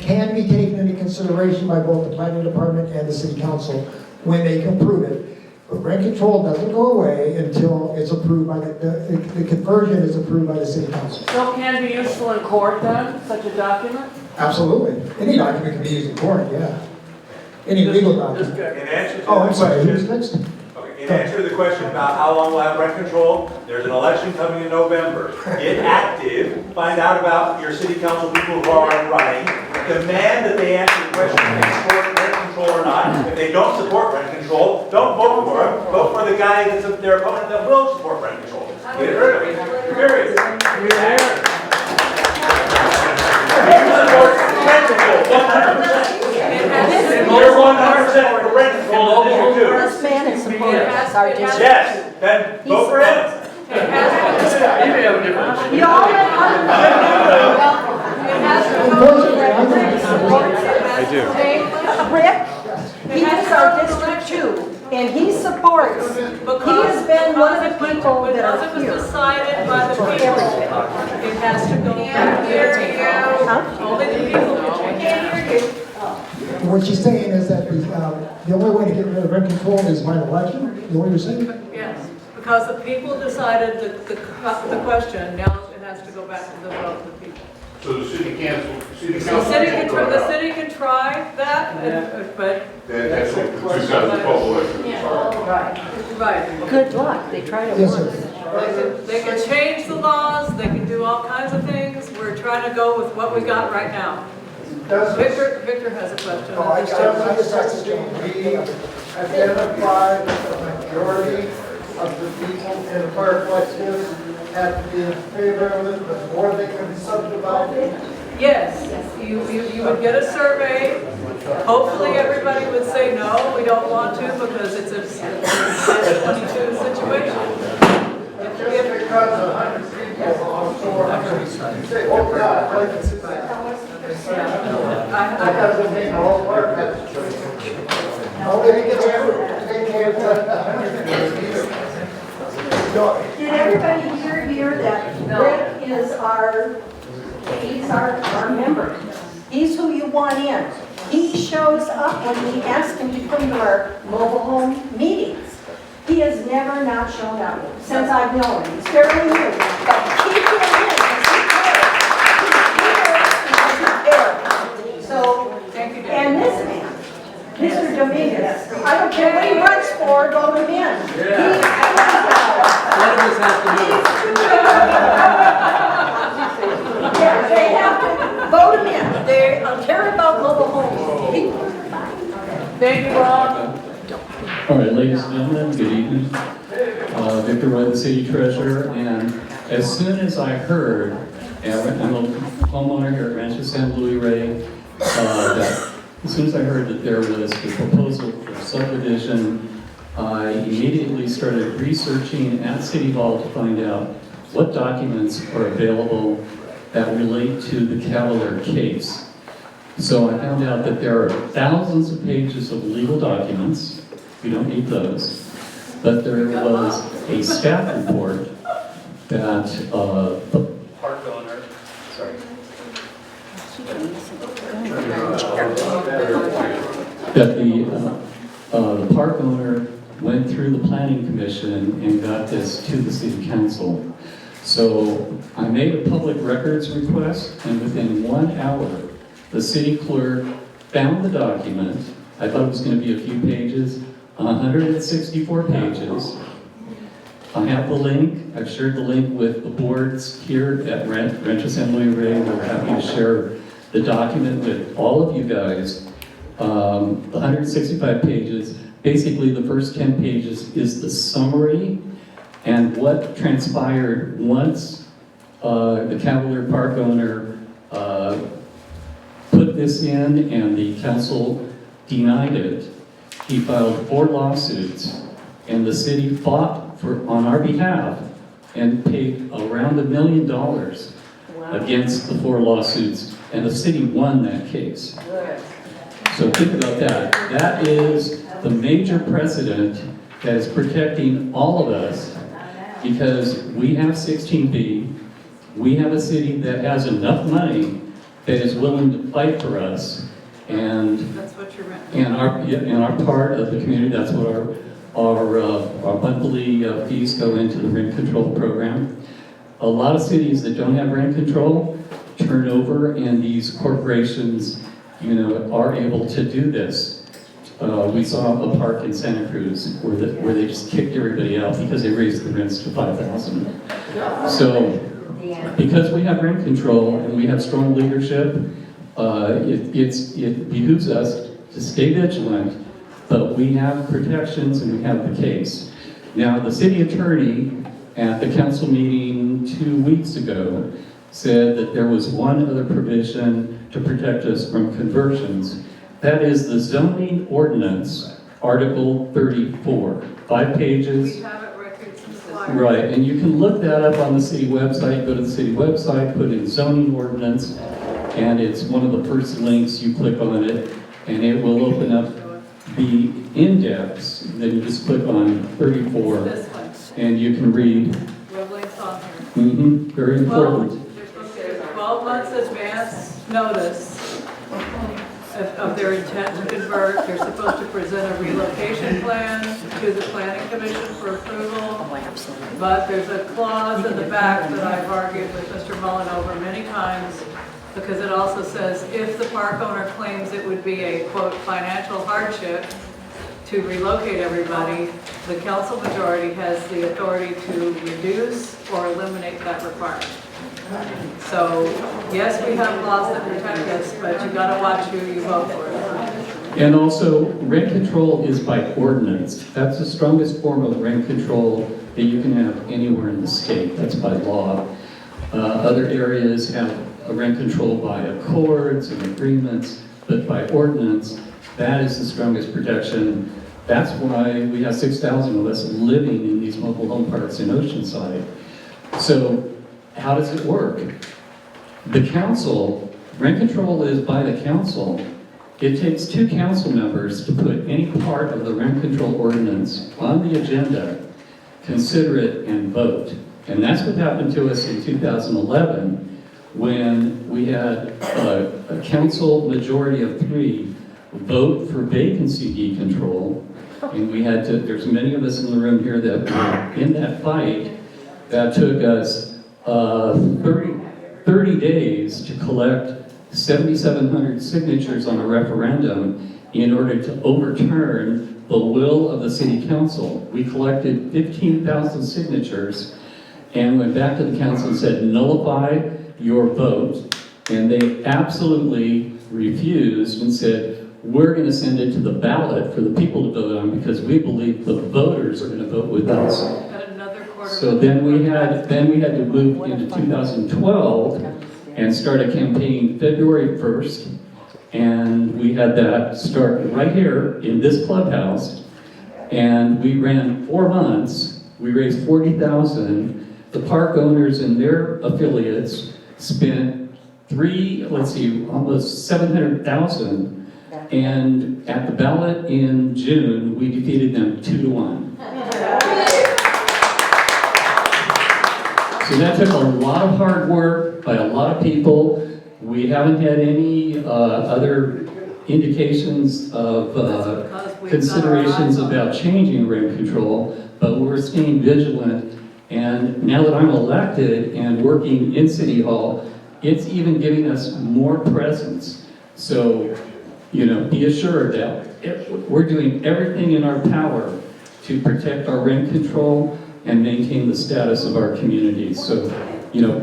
can be taken into consideration by both the planning department and the city council when they can prove it. But rent control doesn't go away until it's approved by the conversion is approved by the city council. So can be useful in court then, such a document? Absolutely. Any document can be used in court, yeah. Any legal document. In answer to Oh, the I'm sorry, who's question, next? okay, in answer to the question about how long we'll have rent control, there's an election coming in November. Get active, find out about your city council people who are running, demand that they answer the question if they support rent control or not. If they don't support rent control, don't vote for him. Vote for the guy that's their opponent that will support rent control. Get rid of it. Period. Support rent control, 100%. You're 100% for rent control, and you do. This man is supporting us, our district. Yes, then vote for him. You all I do. Rick, he is our district too, and he supports, he has been one of the people that Because are it was here. decided by the For people, everything. it has to go back here. Only the people can change it. What she's saying is that the only way to get rid of rent control is by an election? Is that what you're saying? Yes, because the people decided the question, now it has to go back to the vote of the people. So the city council. The city can try that, but, That's what the 2012 election. right. Good luck, they try to Yes, work. sir. They can change the laws, they can do all kinds of things. We're trying to go with what we got right now. Victor has a question. I just have to identify that the majority of the people in a park like this have to be in favor of it before they can subdivide it. Yes, you would get a survey. Hopefully, everybody would say, no, we don't want to, because it's a 22 situation. Just because 100 people on 400, you say, oh God, like this is that. That doesn't mean the whole park has to change. No, they can't Did everybody hear that Rick is he's our member? He's who you want in. He shows up when we ask him to come to our mobile home meetings. He has never not shown up since I've known him. He's fairly new, but keep him in because he cares. So, and this man, Mr. Dominguez, I don't care what he runs for, vote him in. What does this have to do with? Yeah, they have to vote him in. They care about mobile homes. Thank you, Rob. All right, ladies and gentlemen, good evening. Victor Roy, the city treasurer, and as soon as I heard, and I'm a homeowner here at Rancho San Luis Rey, that as soon as I heard that there was a proposal for subdivision, I immediately started researching at City Hall to find out what documents are available that relate to the Cavalier case. So I found out that there are thousands of pages of legal documents. We don't need those. But there was a staff report that the park owner, sorry. That the park owner went through the planning commission and got this to the city council. So I made a public records request, and within 1 hour, the city clerk found the document. I thought it was going to be a few pages, 164 pages. I have the link. I've shared the link with the boards here at Rancho San Luis Rey. We're happy to share the document with all of you guys. 165 pages. Basically, the first 10 pages is the summary and what transpired once the Cavalier Park owner put this in and the council denied it. He filed 4 lawsuits, and the city fought on our behalf and paid around $1 million against the 4 lawsuits, and the city won that case. So think about that. That is the major precedent that is protecting all of us, because we have 16B, we have a city that has enough money that is willing to fight for us, and That's what you're meant. in our part of the community, that's what our monthly fees go into the rent control program. A lot of cities that don't have rent control turn over, and these corporations, are able to do this. We saw a park in Santa Cruz where they just kicked everybody out because they raised the rents to $5,000. So, because we have rent control and we have strong leadership, it behooves us to stay vigilant, but we have protections and we have the case. Now, the city attorney at the council meeting 2 weeks ago said that there was one other provision to protect us from conversions. That is the zoning ordinance, Article 34, 5 pages. We have it records and flyers. Right, and you can look that up on the city website. Go to the city website, put in zoning ordinance, and it's one of the first links. You click on it, and it will open up the index. Then you just click on 34, This one. and you can read. Lovely's on here. Very important. They're supposed to give 12 months advance notice of their intent to convert. They're supposed to present a relocation plan to the planning commission for approval. But there's a clause in the back that I've argued with Mr. Mullen over many times, because it also says if the park owner claims it would be a, quote, financial hardship to relocate everybody, the council majority has the authority to reduce or eliminate that requirement. So, yes, we have laws that protect us, but you gotta watch who you vote for. And also, rent control is by ordinance. That's the strongest form of rent control that you can have anywhere in the state. That's by law. Other areas have a rent control by accords and agreements, but by ordinance, that is the strongest protection. That's why we have 6,000 of us living in these mobile home parks in Oceanside. So, how does it work? The council, rent control is by the council. It takes 2 council members to put any part of the rent control ordinance on the agenda, consider it, and vote. And that's what happened to us in 2011 when we had a council majority of 3 vote for vacancy decontrol. And we had to, there's many of us in the room here that were in that fight. That took us 30 days to collect 7,700 signatures on a referendum in order to overturn the will of the city council. We collected 15,000 signatures and went back to the council and said, nullify your vote. And they absolutely refused and said, we're going to send it to the ballot for the people to vote on because we believe the voters are going to vote with us. So then we had to move into 2012 and start a campaign February 1st, and we had that start right here in this clubhouse, and we ran 4 months. We raised $40,000. The park owners and their affiliates spent almost 700,000. And at the ballot in June, we defeated them 2-1. So that took a lot of hard work by a lot of people. We haven't had any other indications of considerations about changing rent control, but we're staying vigilant. And now that I'm elected and working in City Hall, it's even giving us more presence. So, be assured that we're doing everything in our power to protect our rent control and maintain the status of our community. So,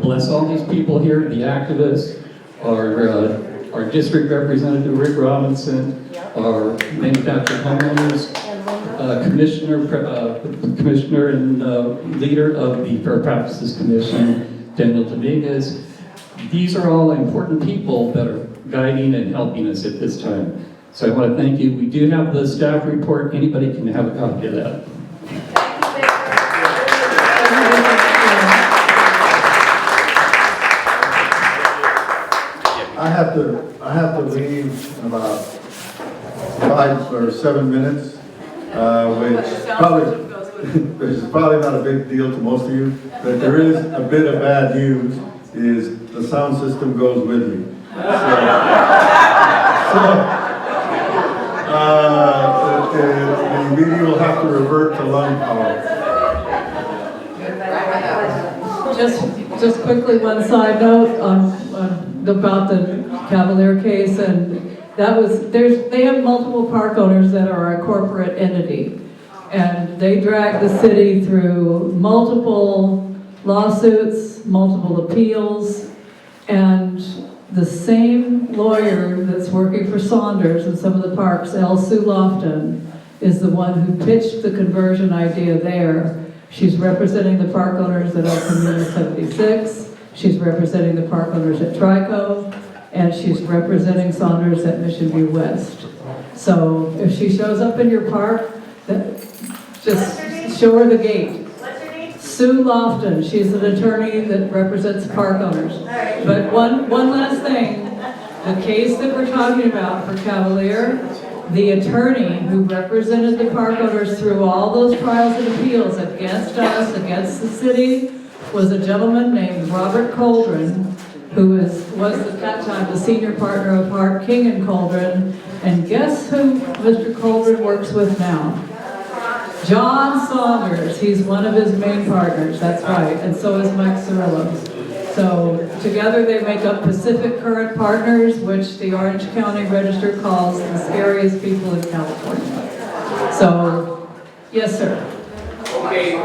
bless all these people here, the activists, our district representative, Rick Robinson, our manufactured homeowners, commissioner and leader of the Fair Practices Commission, Daniel Dominguez. These are all important people that are guiding and helping us at this time. So I want to thank you. We do have the staff report. Anybody can have a copy of that. I have to leave in about 5 or 7 minutes, which is probably not a big deal to most of you, but there is a bit of bad news, is the sound system goes with me. The meeting will have to revert to lung power. Just quickly, one side note about the Cavalier case, and they have multiple park owners that are a corporate entity, and they drag the city through multiple lawsuits, multiple appeals, and the same lawyer that's working for Saunders in some of the parks, L. Sue Lofton, is the one who pitched the conversion idea there. She's representing the park owners at El Camino 76, she's representing the park owners at Trico, and she's representing Saunders at Mission View West. So if she shows up in your park, just show her the gate. What's her name? Sue Lofton, she's an attorney that represents park owners. But one last thing, the case that we're talking about for Cavalier, the attorney who represented the park owners through all those trials and appeals against us, against the city, was a gentleman named Robert Coldren, who was at that time the senior partner of Hart, King and Coldren. And guess who Mr. Coldren works with now? John Saunders. He's one of his main partners, that's right, and so is Mike Cirillo. So together they make up Pacific Current Partners, which the Orange County Register calls the scariest people in California. So, yes, sir. Okay,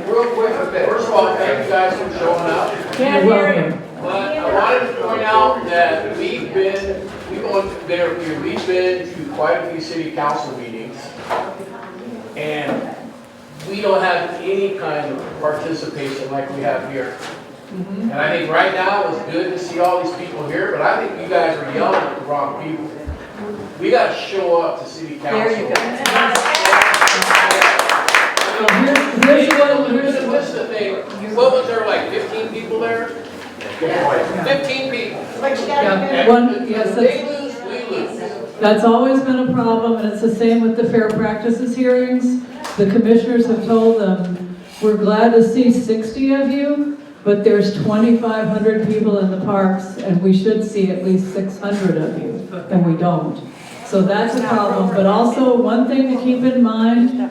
real quick, first of all, thank you guys for showing up. You're welcome. But I wanted to point out that we've been to quite a few city council meetings, and we don't have any kind of participation like we have here. And I think right now it's good to see all these people here, but I think you guys are yelling at the wrong people. We got to show up to city council. There you go. Here's the thing. What was there, like 15 people there? 15 people. They lose, we lose. That's always been a problem, and it's the same with the fair practices hearings. The commissioners have told them, we're glad to see 60 of you, but there's 2,500 people in the parks, and we should see at least 600 of you, and we don't. So that's a problem. But also, one thing to keep in mind,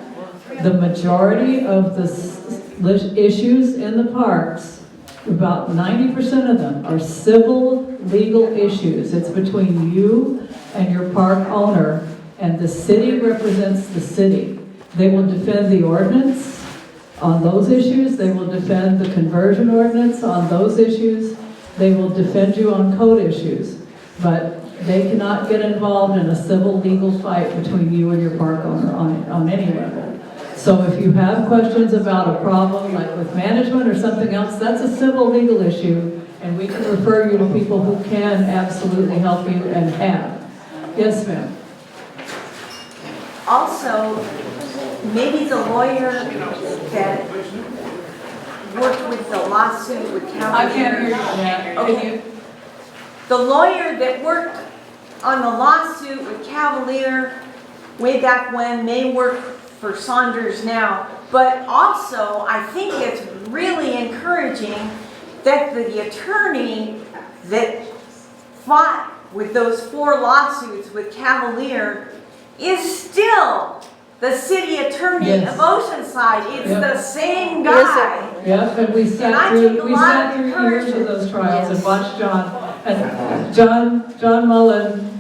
the majority of the issues in the parks, about 90% of them are civil legal issues. It's between you and your park owner, and the city represents the city. They will defend the ordinance on those issues. They will defend the conversion ordinance on those issues. They will defend you on code issues. But they cannot get involved in a civil legal fight between you and your park owner on any level. So if you have questions about a problem like with management or something else, that's a civil legal issue, and we can refer you to people who can absolutely help you and have. Yes, ma'am. Also, maybe the lawyer that worked with the lawsuit with Cavalier. I can't hear you. Okay. the lawyer that worked on the lawsuit with Cavalier way back when may work for Saunders now. But also, I think it's really encouraging that the attorney that fought with those 4 lawsuits with Cavalier is still the city attorney Yes. of Oceanside. It's Yep. the same guy. Yep, and we And I sat take a through, we lot sat of through years encouragement. of those trials and Yes. watched John. And John Mullen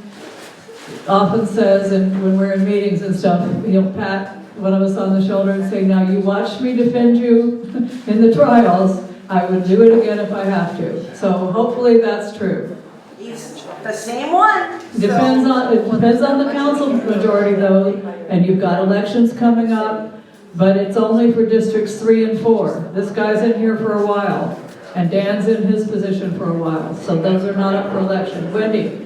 often says, and when we're in meetings and stuff, he'll pat one of us on the shoulder and say, now you watched me defend you in the trials, I would do it again if I have to. So hopefully that's true. He's the same one. It depends on the council majority though, and you've got elections coming up, but it's only for districts 3 and 4. This guy's in here for a while, and Dan's in his position for a while, so those are not up for election. Wendy?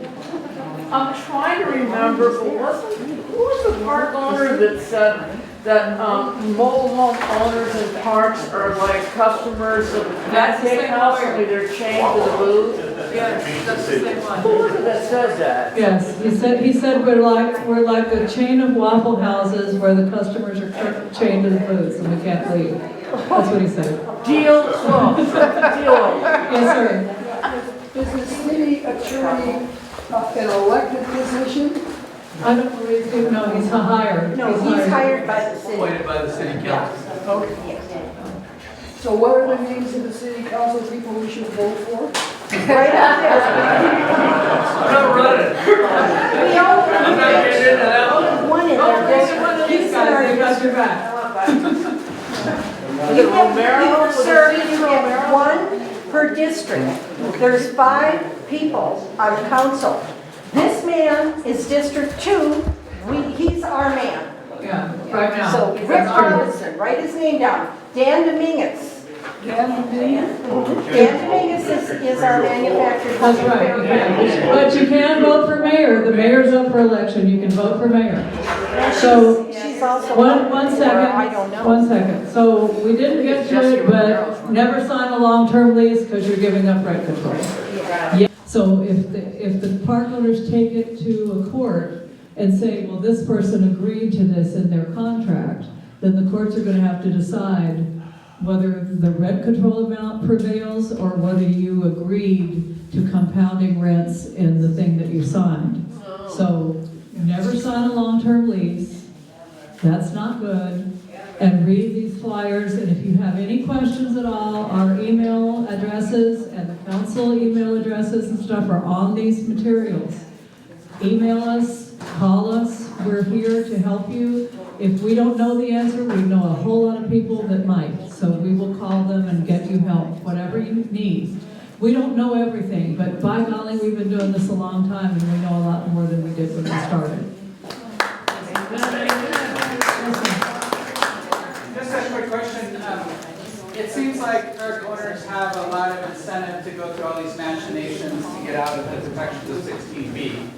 I'm trying to remember, but who was the park owner that said that mobile home owners and parks are like customers of the That's the pancake same house, lawyer. only they're chained to the booth? Yes, that's the same one. Who was it that said that? Yes, he said we're like a chain of waffle houses where the customers are chained to the booths and we can't leave. That's what he said. Deal closed. Deal. Yes, sir. Is the city attorney an elected position? I don't believe, no, he's hired. No, he's hired by the city. Appointed by the city council. Okay. So what are the names of the city council people we should vote for? Right up there. I'm not running. We all, I'm not getting into that one. one in there. These guys, they got your back. You can serve, you get 1 per district. There's 5 people on council. This man is District 2, he's our man. Yeah, right now. So Rick Robinson, write his name down. Dan Dominguez. Dan Dominguez is our manufacturer. That's right, you can. But you can vote for mayor. The mayor's up for election. You can vote for mayor. So, She's also. one I don't second, know. 1 second. So, we didn't get to it, but never sign a long-term lease because you're giving up rent control. Yeah. So if the park owners take it to a court and say, well, this person agreed to this in their contract, then the courts are gonna have to decide whether the rent control amount prevails or whether you agreed to compounding rents in the thing that you signed. So never sign a long-term lease. That's not good. And read these flyers, and if you have any questions at all, our email addresses and the council email addresses and stuff are on these materials. Email us, call us, we're here to help you. If we don't know the answer, we know a whole lot of people that might, so we will call them and get you help, whatever you need. We don't know everything, but by golly, we've been doing this a long time, and we know a lot more than we did when we started. Just a quick question. It seems like park owners have a lot of incentive to go through all these machinations to get out of the protections of 16B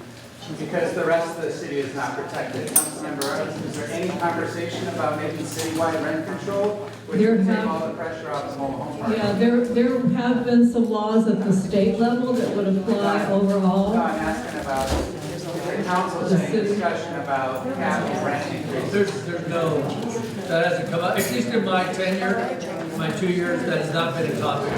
because the rest of the city is not protected. Councilmember Artis, is there any conversation about making citywide rent control, which would take all the pressure off the mobile home park? Yeah, there have been some laws at the state level that would apply overall. No, I'm asking about the council's discussion about capping rent increases. There's no, that hasn't come up, at least in my tenure, my 2 years, that has not been a topic.